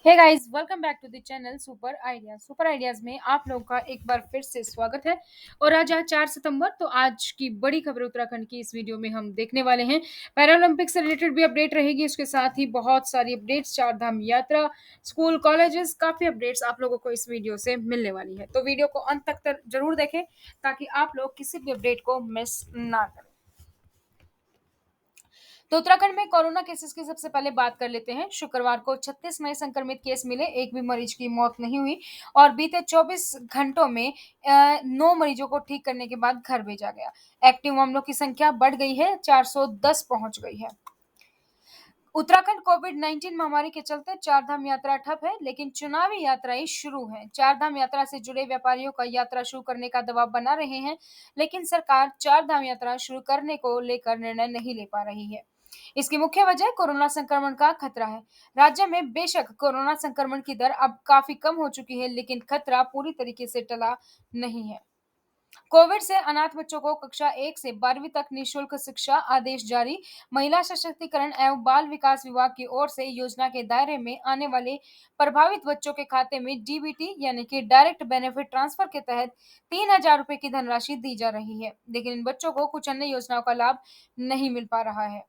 Hey guys, welcome back to the channel Super Ideas में आप लोगों का एक बार फिर से स्वागत है। और आज 4 सितंबर, तो आज की बड़ी खबर उत्तराखंड की इस वीडियो में हम देखने वाले हैं। पैरालंपिक से रिलेटेड भी अपडेट रहेगी, उसके साथ ही बहुत सारी अपडेट्स, चार धाम यात्रा, स्कूल कॉलेजेस, काफी अपडेट्स आप लोगों को इस वीडियो से मिलने वाली है। तो वीडियो को अंत तक जरूर देखें ताकि आप लोग किसी भी अपडेट को मिस ना करें। तो उत्तराखंड में कोरोना केसेस की सबसे पहले बात कर लेते हैं। शुक्रवार को 36 नए संक्रमित केस मिले, एक भी मरीज की मौत नहीं हुई। और बीते 24 घंटों में 9 मरीजों को ठीक करने के बाद घर भेजा गया। एक्टिव मामलों की संख्या बढ़ गई है, 410 पहुंच गई है। उत्तराखंड कोविड 19 महामारी के चलते चार धाम यात्रा ठप है, लेकिन चुनावी यात्राएं शुरू हैं। चार धाम यात्रा से जुड़े व्यापारियों का यात्रा शुरू करने का दबाव बना रहे हैं, लेकिन सरकार चार धाम यात्रा शुरू करने को लेकर निर्णय नहीं ले पा रही है। इसकी मुख्य वजह कोरोना संक्रमण का खतरा है। राज्य में बेशक कोरोना संक्रमण की दर अब काफी कम हो चुकी है, लेकिन खतरा पूरी तरीके से टला नहीं है। कोविड से अनाथ बच्चों को कक्षा 1 से 12वीं तक निःशुल्क शिक्षा आदेश जारी। महिला सशक्तिकरण एवं बाल विकास विभाग की ओर से योजना के दायरे में आने वाले प्रभावित बच्चों के खाते में डीबीटी यानी कि डायरेक्ट बेनिफिट ट्रांसफर के तहत 3,000 रुपए की धनराशि दी जा रही है, लेकिन इन बच्चों को कुछ अन्य योजनाओं का लाभ नहीं मिल पा रहा है।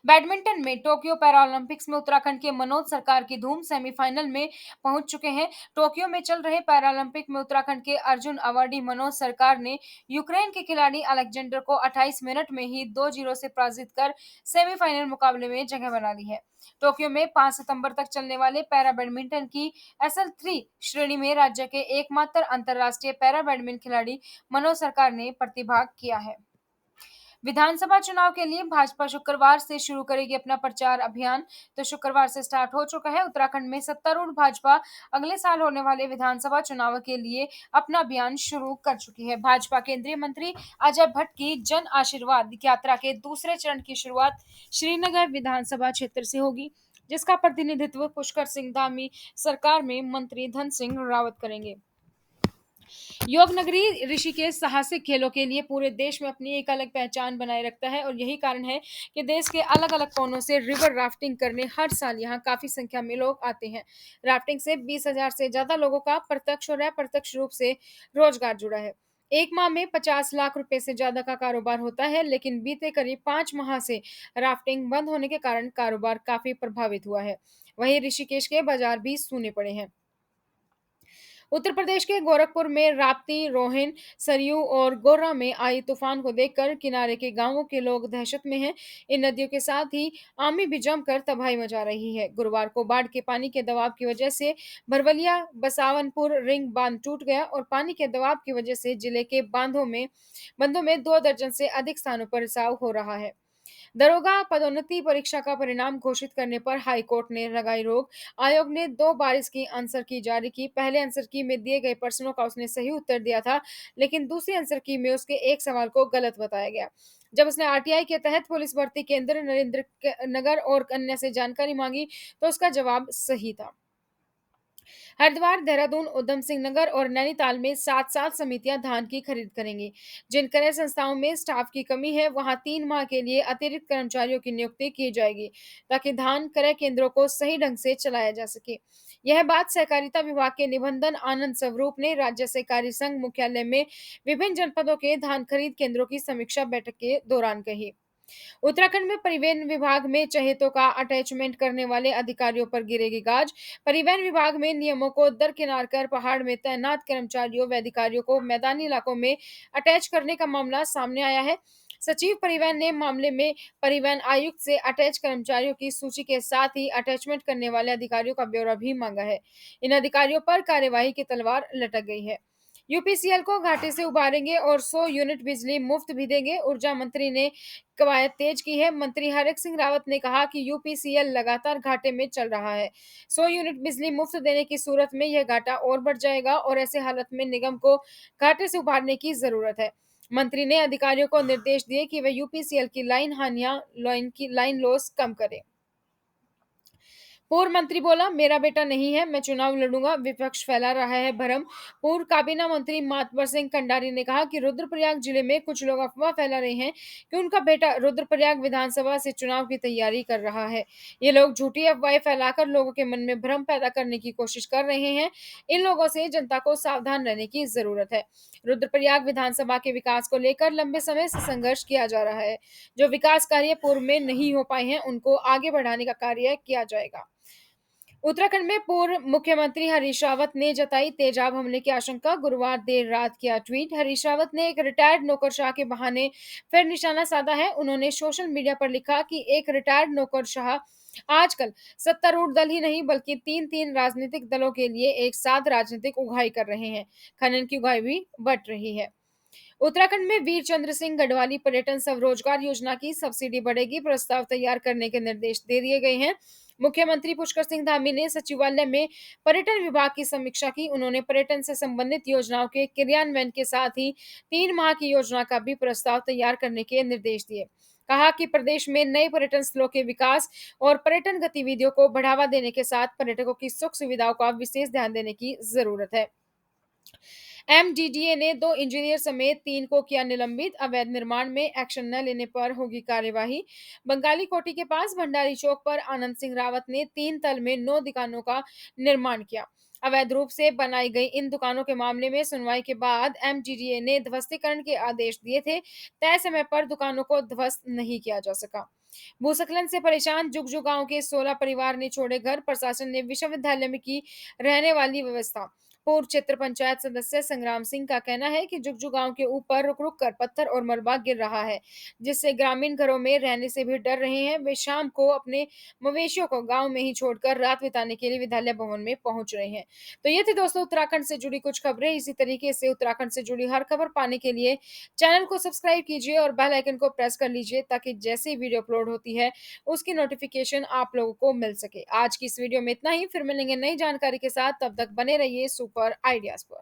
बैडमिंटन में टोक्यो पैरालंपिक्स में उत्तराखंड के मनोज सरकार की धूम, सेमीफाइनल में पहुंच चुके हैं। टोक्यो में चल रहे पैरालंपिक में उत्तराखंड के अर्जुन अवार्डी मनोज सरकार ने यूक्रेन के खिलाड़ी अलेक्जेंडर को 28 मिनट में ही 2-0 से पराजित कर सेमीफाइनल मुकाबले में जगह बना ली है। टोक्यो में 5 सितंबर तक चलने वाले पैरा बैडमिंटन की SL3 श्रेणी में राज्य के एकमात्र अंतर्राष्ट्रीय पैरा बैडमिंटन खिलाड़ी मनोज सरकार ने प्रतिभाग किया है। विधानसभा चुनाव के लिए भाजपा शुक्रवार से शुरू करेगी अपना प्रचार अभियान। तो शुक्रवार से स्टार्ट हो चुका है। उत्तराखंड में सत्तारूढ़ भाजपा अगले साल होने वाले विधानसभा चुनाव के लिए अपना अभियान शुरू कर चुकी है। भाजपा केंद्रीय मंत्री अजय भट्ट की जन आशीर्वाद यात्रा के दूसरे चरण की शुरुआत श्रीनगर विधानसभा क्षेत्र से होगी, जिसका प्रतिनिधित्व पुष्कर सिंह धामी सरकार में मंत्री धन सिंह रावत करेंगे। योग नगरी ऋषिकेश साहसिक खेलों के लिए पूरे देश में अपनी एक अलग पहचान बनाए रखता है, और यही कारण है कि देश के अलग अलग कोनों से रिवर राफ्टिंग करने हर साल यहाँ काफी संख्या में लोग आते हैं। राफ्टिंग से 20,000 से ज्यादा लोगों का प्रत्यक्ष और अप्रत्यक्ष रूप से रोजगार जुड़ा है। एक माह में 50 लाख रुपए से ज्यादा का कारोबार होता है, लेकिन बीते करीब 5 माह से राफ्टिंग बंद होने के कारण कारोबार काफी प्रभावित हुआ है। वहीं ऋषिकेश के बाजार भी सूने पड़े हैं। उत्तर प्रदेश के गोरखपुर में राप्ती, रोहिन, सरयू और गोर्रा में आई तूफान को देखकर किनारे के गांवों के लोग दहशत में हैं। इन नदियों के साथ ही आमी भी जमकर तबाही मचा रही है। गुरुवार को बाढ़ के पानी के दबाव की वजह से भरवलिया बसावनपुर रिंग बांध टूट गया, और पानी के दबाव की वजह से जिले के बंधों में 2 दर्जन से अधिक स्थानों पर रिसाव हो रहा है। दरोगा पदोन्नति परीक्षा का परिणाम घोषित करने पर हाई कोर्ट ने लगाई रोक। आयोग ने 2 बार की आंसर की जारी की। पहले आंसर की में दिए गए प्रश्नों का उसने सही उत्तर दिया था, लेकिन दूसरी आंसर की में उसके एक सवाल को गलत बताया गया। जब उसने आरटीआई के तहत पुलिस भर्ती केंद्र नरेंद्र नगर और अन्य से जानकारी मांगी, तो उसका जवाब सही था। हरिद्वार, देहरादून, उधम सिंह नगर और नैनीताल में 7-7 समितियां धान की खरीद करेंगी। जिन क्रय संस्थाओं में स्टाफ की कमी है, वहां 3 माह के लिए अतिरिक्त कर्मचारियों की नियुक्ति की जाएगी, ताकि धान क्रय केंद्रों को सही ढंग से चलाया जा सके। यह बात सहकारिता विभाग के निबंधन आनंद स्वरूप ने राज्य सहकारी संघ मुख्यालय में विभिन्न जनपदों के धान खरीद केंद्रों की समीक्षा बैठक के दौरान कही। उत्तराखंड में परिवहन विभाग में चहेतों का अटैचमेंट करने वाले अधिकारियों पर गिरेगी गाज। परिवहन विभाग में नियमों को दरकिनार कर पहाड़ में तैनात कर्मचारियों व अधिकारियों को मैदानी इलाकों में अटैच करने का मामला सामने आया है। सचिव परिवहन ने मामले में परिवहन आयुक्त से अटैच कर्मचारियों की सूची के साथ ही अटैचमेंट करने वाले अधिकारियों का ब्यौरा भी मांगा है। इन अधिकारियों पर कार्यवाही की तलवार लटक गई है। यूपीसीएल को घाटे से उबारेंगे और 100 यूनिट बिजली मुफ्त भी देंगे। ऊर्जा मंत्री ने कवायद तेज की है। मंत्री हरक सिंह रावत ने कहा कि यूपीसीएल लगातार घाटे में चल रहा है। 100 यूनिट बिजली मुफ्त देने की सूरत में यह घाटा और बढ़ जाएगा, और ऐसे हालत में निगम को घाटे से उबारने की जरूरत है। मंत्री ने अधिकारियों को निर्देश दिए कि वे यूपीसीएल की लाइन लॉस कम करें। पूर्व मंत्री बोला, मेरा बेटा नहीं है, मैं चुनाव लड़ूंगा, विपक्ष फैला रहा है भ्रम। पूर्व काबीना मंत्री मातबर सिंह कंडारी ने कहा कि रुद्रप्रयाग जिले में कुछ लोग अफवाह फैला रहे हैं कि उनका बेटा रुद्रप्रयाग विधानसभा से चुनाव की तैयारी कर रहा है। ये लोग झूठी अफवाहें फैलाकर लोगों के मन में भ्रम पैदा करने की कोशिश कर रहे हैं। इन लोगों से जनता को सावधान रहने की जरूरत है। रुद्रप्रयाग विधानसभा के विकास को लेकर लंबे समय से संघर्ष किया जा रहा है। जो विकास कार्य पूर्व में नहीं हो पाए हैं, उनको आगे बढ़ाने का कार्य किया जाएगा। उत्तराखंड में पूर्व मुख्यमंत्री हरीश रावत ने जताई तेजाब हमले की आशंका। गुरुवार देर रात किया ट्वीट। हरीश रावत ने एक रिटायर्ड नौकरशाह के बहाने फिर निशाना साधा है। उन्होंने सोशल मीडिया पर लिखा कि एक रिटायर्ड नौकरशाह आजकल सत्तारूढ़ दल ही नहीं बल्कि तीन तीन राजनीतिक दलों के लिए एक साथ राजनीतिक उगाही कर रहे हैं। खनन की उगाही भी बढ़ रही है। उत्तराखंड में वीर चंद्र सिंह गढ़वाली पर्यटन स्वरोजगार योजना की सब्सिडी बढ़ेगी। प्रस्ताव तैयार करने के निर्देश दे दिए गए हैं। मुख्यमंत्री पुष्कर सिंह धामी ने सचिवालय में पर्यटन विभाग की समीक्षा की। उन्होंने पर्यटन से संबंधित योजनाओं के क्रियान्वयन के साथ ही 3 माह की योजना का भी प्रस्ताव तैयार करने के निर्देश दिए। कहा कि प्रदेश में नए पर्यटन स्थलों के विकास और पर्यटन गतिविधियों को बढ़ावा देने के साथ पर्यटकों की सुख सुविधाओं का विशेष ध्यान देने की जरूरत है। एमडीडीए ने 2 इंजीनियर समेत 3 को किया निलंबित। अवैध निर्माण में एक्शन न लेने पर होगी कार्यवाही। बंगाली कोठी के पास भंडारी चौक पर आनंद सिंह रावत ने 3 तल में 9 दुकानों का निर्माण किया। अवैध रूप से बनाई गई इन दुकानों के मामले में सुनवाई के बाद एमडीडीए ने ध्वस्तीकरण के आदेश दिए थे। तय समय पर दुकानों को ध्वस्त नहीं किया जा सका। भूस्खलन से परेशान जुगजू गांव के 16 परिवार ने छोड़े घर। प्रशासन ने विश्वविद्यालय में की रहने वाली व्यवस्था। पूर्व क्षेत्र पंचायत सदस्य संग्राम सिंह का कहना है कि जुगजू गांव के ऊपर रुक रुक कर पत्थर और मलबा गिर रहा है, जिससे ग्रामीण घरों में रहने से भी डर रहे हैं। वे शाम को अपने मवेशियों को गांव में ही छोड़कर रात बिताने के लिए विद्यालय भवन में पहुंच रहे हैं। तो ये थी दोस्तों उत्तराखंड से जुड़ी कुछ खबरें। इसी तरीके से उत्तराखंड से जुड़ी हर खबर पाने के लिए चैनल को सब्सक्राइब कीजिए और बेल आइकन को प्रेस कर लीजिए, ताकि जैसे ही वीडियो अपलोड होती है उसकी नोटिफिकेशन आप लोगों को मिल सके। आज की इस वीडियो में इतना ही। फिर मिलेंगे नई जानकारी के साथ। तब तक बने रहिए सुपर आइडियाज पर।